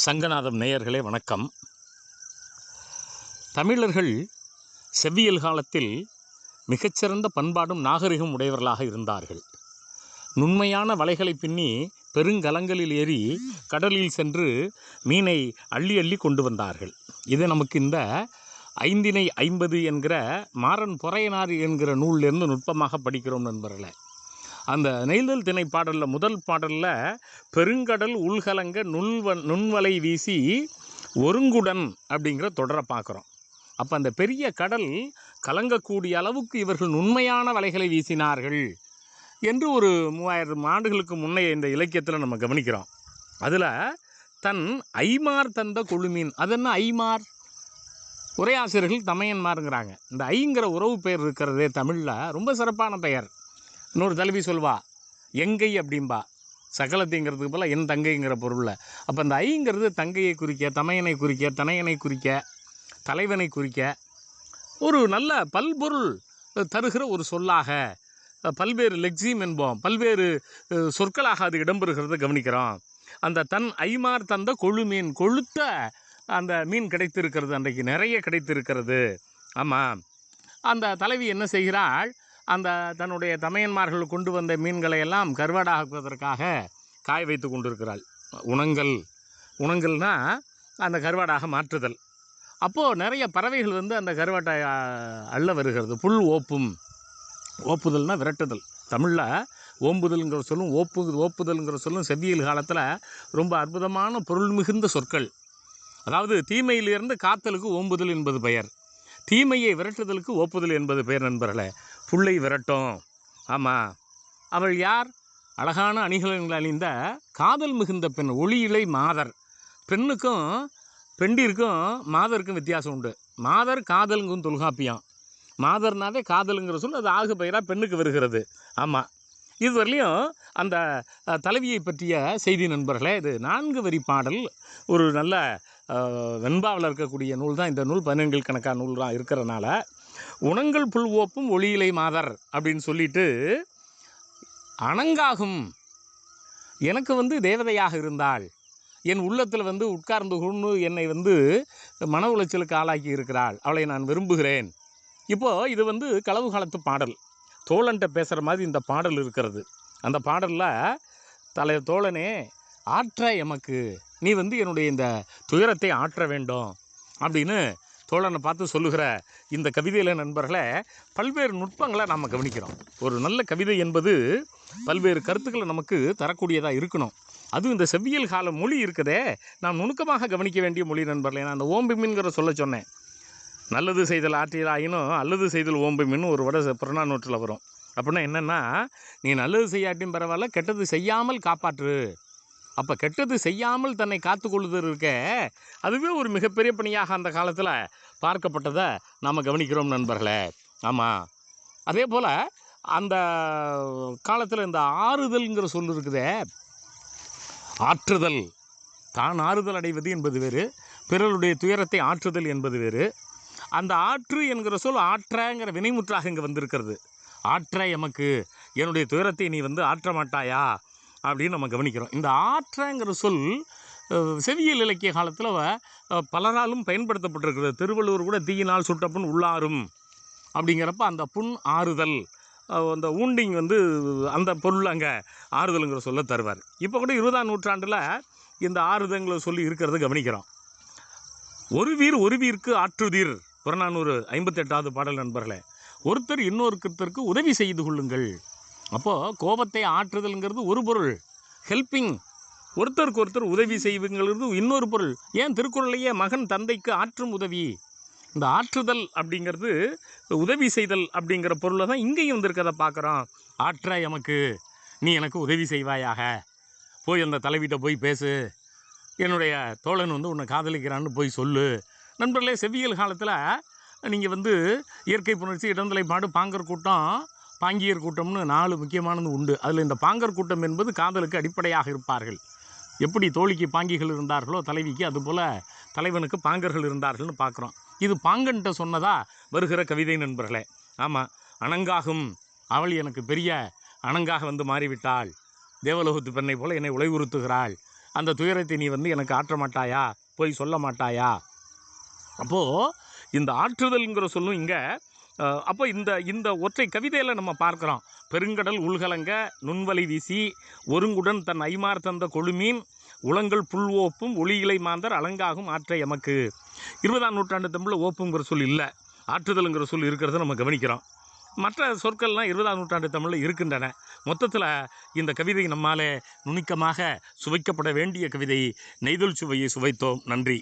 சங்கநாதம் நேயர்களே வணக்கம். தமிழர்கள் செவ்வியல் காலத்தில் மிகச்சிறந்த பண்பாடும் நாகரிகம் உடையவர்களாக இருந்தார்கள். நுண்மையான வலைகளை பின்னி பெருங்கலங்களில் ஏறி கடலில் சென்று மீனை அள்ளி அள்ளி கொண்டு வந்தார்கள். இது நமக்கு இந்த 550 என்கிற மாறன் பொறையனார் என்கிற நூலிலிருந்து நுட்பமாக படிக்கிறோம் நண்பர்களே. அந்த நெய்தல் திணை பாடலில் முதல் பாடலில் பெருங்கடல் உள்கலங்க நுண்வலை வீசி ஒருங்குடன் அப்படிங்கிற தொடரை பார்க்குறோம். அப்போ அந்த பெரிய கடல் கலங்கக்கூடிய அளவுக்கு இவர்கள் நுண்மையான வலைகளை வீசினார்கள் என்று ஒரு 3000 ஆண்டுகளுக்கு முன்னே இந்த இலக்கியத்தில் நம்ம கவனிக்கிறோம். அதில் தன் ஐமார் தந்த கொழுமீன், அது என்ன ஐமார்? உரையாசிரியர்கள் தமையன்மாருங்கிறாங்க. இந்த ஐங்கிற உறவு பெயர் இருக்கிறதே தமிழில் ரொம்ப சிறப்பான பெயர். இன்னொரு தலைவி சொல்வா எங்கை அப்படின்பா, சகலத்தைங்கிறதுக்கு போல் என் தங்கைங்கிற பொருளில். அப்போ அந்த ஐங்கிறது தங்கையை குறிக்க, தமையனை குறிக்க, தனையனை குறிக்க, தலைவனை குறிக்க ஒரு நல்ல பல்பொருள் தருகிற ஒரு சொல்லாக, பல்வேறு லெக்ஸிம் என்போம், பல்வேறு சொற்களாக அது இடம்பெறுகிறத கவனிக்கிறோம். அந்த தன் ஐமார் தந்த கொழுமீன், கொழுத்த அந்த மீன் கிடைத்திருக்கிறது, அன்றைக்கு நிறைய கிடைத்திருக்கிறது. ஆமாம், அந்த தலைவி என்ன செய்கிறாள்? அந்த தன்னுடைய தமையன்மார்கள் கொண்டு வந்த மீன்களை எல்லாம் கருவாடாக்குவதற்காக காய வைத்து கொண்டிருக்கிறாள். உணங்கல்னால் அந்த கருவாடாக மாற்றுதல். அப்போது நிறைய பறவைகள் வந்து அந்த கருவாட்டை அள்ள வருகிறது. புல் ஓப்புதல்னால் விரட்டுதல். தமிழில் ஓம்புதல்ங்கிற சொல்லும் ஓப்புதல்ங்கிற சொல்லும் செவ்வியல் காலத்தில் ரொம்ப அற்புதமான பொருள் மிகுந்த சொற்கள். அதாவது தீமையிலிருந்து காத்தலுக்கு ஓம்புதல் என்பது பெயர், தீமையை விரட்டுதலுக்கு ஓப்புதல் என்பது பெயர் நண்பர்களே. புல்லை விரட்டும். ஆமாம், அவள் யார்? அழகான அணிகலன்கள் அணிந்த காதல் மிகுந்த பெண், ஒளி இலை மாதர். பெண்ணுக்கும் பெண்டிற்கும் மாதருக்கும் வித்தியாசம் உண்டு. மாதர் காதலுங்கும் தொல்காப்பியம். மாதர்னாவே காதலுங்கிற சொல் அது ஆகு பெயராக பெண்ணுக்கு வருகிறது. ஆமாம், இதுவரையிலையும் அந்த தலைவியை பற்றிய செய்தி நண்பர்களே. இது 4 வரி பாடல், ஒரு நல்ல வெண்பாவில் இருக்கக்கூடிய நூல் தான் இந்த நூல். 12 கணக்கான நூல் தான் இருக்கிறனால உணங்கள் புல் ஓப்பும் ஒளியிலை மாதர் அப்படின்னு சொல்லிட்டு, அணங்காகும் எனக்கு வந்து தேவதையாக இருந்தாள், என் உள்ளத்தில் வந்து உட்கார்ந்து கொண்டு என்னை வந்து மன உளைச்சலுக்கு ஆளாக்கி இருக்கிறாள், அவளை நான் விரும்புகிறேன். இப்போது இது வந்து களவு காலத்து பாடல், தோழன்ட்ட பேசுகிற மாதிரி இந்த பாடல் இருக்கிறது. அந்த பாடலில் தோழனே ஆற்ற எமக்கு, நீ வந்து என்னுடைய இந்த துயரத்தை ஆற்ற வேண்டும் அப்படின்னு தோழனை பார்த்து சொல்லுகிற இந்த கவிதையில் நண்பர்களே பல்வேறு நுட்பங்களை நாம் கவனிக்கிறோம். ஒரு நல்ல கவிதை என்பது பல்வேறு கருத்துக்களை நமக்கு தரக்கூடியதாக இருக்கணும். அதுவும் இந்த செவ்வியல் கால மொழி இருக்குதே, நாம் நுணுக்கமாக கவனிக்க வேண்டிய மொழி நண்பர்களே. நான் அந்த ஓம்பு மீன்கிற சொல்ல சொன்னேன். நல்லது செய்தல் ஆற்றியதாயினும் அல்லது செய்தல் ஓம்பு மீன் ஒரு வட புறநானூற்றில் வரும். அப்படின்னா என்னென்னா, நீ நல்லது செய்யாட்டியும் பரவாயில்ல, கெட்டது செய்யாமல் காப்பாற்று. அப்போ கெட்டது செய்யாமல் தன்னை காத்து கொள்ளுதல் இருக்க, அதுவே ஒரு மிகப்பெரிய பணியாக அந்த காலத்தில் பார்க்கப்பட்டதை நாம் கவனிக்கிறோம் நண்பர்களே. ஆமாம், அதே போல் அந்த காலத்தில் இந்த ஆறுதல்ங்கிற சொல் இருக்குதே, ஆற்றுதல், தான் ஆறுதல் அடைவது என்பது வேறு, பிறருடைய துயரத்தை ஆற்றுதல் என்பது வேறு. அந்த ஆற்று என்கிற சொல் ஆற்றங்கிற வினைமுற்றாக இங்கே வந்திருக்கிறது. ஆற்ற எமக்கு, என்னுடைய துயரத்தை நீ வந்து ஆற்ற மாட்டாயா அப்படின்னு நம்ம கவனிக்கிறோம். இந்த ஆற்றங்கிற சொல் செவ்வியல் இலக்கிய காலத்தில் பலராலும் பயன்படுத்தப்பட்டிருக்கிறது. திருவள்ளுவர் கூட தீயினால் சுட்ட புண் உள்ளாரும் அப்படிங்கிறப்ப அந்த புண் ஆறுதல், அந்த ஊண்டிங் வந்து அந்த பொருள் அங்கே ஆறுதலுங்கிற சொல்ல தருவார். இப்போ கூட 20ஆம் நூற்றாண்டில் இந்த ஆறுதல்ங்கிற சொல்லி இருக்கிறத கவனிக்கிறோம். ஒரு வீருக்கு ஆற்றுதீர், புறநானூறு 58வது பாடல் நண்பர்களே. ஒருத்தர் இன்னொருத்தருக்கு உதவி செய்து கொள்ளுங்கள். அப்போது கோபத்தை ஆற்றுதல்ங்கிறது ஒரு பொருள், ஹெல்பிங், ஒருத்தருக்கு ஒருத்தர் உதவி செய்வங்கிறது இன்னொரு பொருள். ஏன் திருக்குறளையே மகன் தந்தைக்கு ஆற்றும் உதவி, இந்த ஆற்றுதல் அப்படிங்கிறது உதவி செய்தல் அப்படிங்கிற பொருளை தான் இங்கேயும் வந்திருக்கிறத பார்க்குறோம். ஆற்ற எமக்கு, நீ எனக்கு உதவி செய்வாயாக, போய் அந்த தலைவிட்ட போய் பேசு, என்னுடைய தோழன் வந்து உன்னை காதலிக்கிறான்னு போய் சொல்லு. நண்பர்களே, செவ்வியல் காலத்தில் நீங்கள் வந்து இயற்கை புணர்ச்சி, இடந்தலைப்பாடு, பாங்கர் கூட்டம், பாங்கியர் கூட்டம்னு 4 முக்கியமானது உண்டு. அதில் இந்த பாங்கர் கூட்டம் என்பது காதலுக்கு அடிப்படையாக இருப்பார்கள். எப்படி தோழிக்கு பாங்கிகள் இருந்தார்களோ தலைவிக்கு, அதுபோல் தலைவனுக்கு பாங்கர்கள் இருந்தார்கள்னு பார்க்குறோம். இது பாங்கன்ட்ட சொன்னதா வருகிற கவிதை நண்பர்களே. ஆமாம், அணங்காகும், அவள் எனக்கு பெரிய அணங்காக வந்து மாறிவிட்டாள், தேவலோகத்து பெண்ணை போல் என்னை உளைவுறுத்துகிறாள் அந்த துயரத்தை நீ எனக்கு ஆற்ற மாட்டாயா, போய் சொல்ல மாட்டாயா? அப்போது இந்த ஆற்றுதல்ங்கிற சொல்லும் இங்கே அப்போ இந்த இந்த ஒற்றை கவிதையில் நம்ம பார்க்குறோம். பெருங்கடல் உள்கலங்க நுண்வலை வீசி ஒருங்குடன் தன் ஐமார் தந்த கொழுமீன் உளங்கள் புல் ஓப்பும் ஒளியிலை மாந்தர் அலங்காகும் ஆற்றை எமக்கு. 20ஆம் நூற்றாண்டு தமிழில் ஓப்புங்கிற சொல் இல்லை, ஆற்றுதலுங்கிற சொல் இருக்கிறத நம்ம கவனிக்கிறோம். மற்ற சொற்கள்லாம் 20ஆம் நூற்றாண்டு தமிழில் இருக்கின்றன. மொத்தத்தில் இந்த கவிதை நம்மாலே நுணுக்கமாக சுவைக்கப்பட வேண்டிய கவிதை. நெய்தல் சுவையை சுவைத்தோம். நன்றி.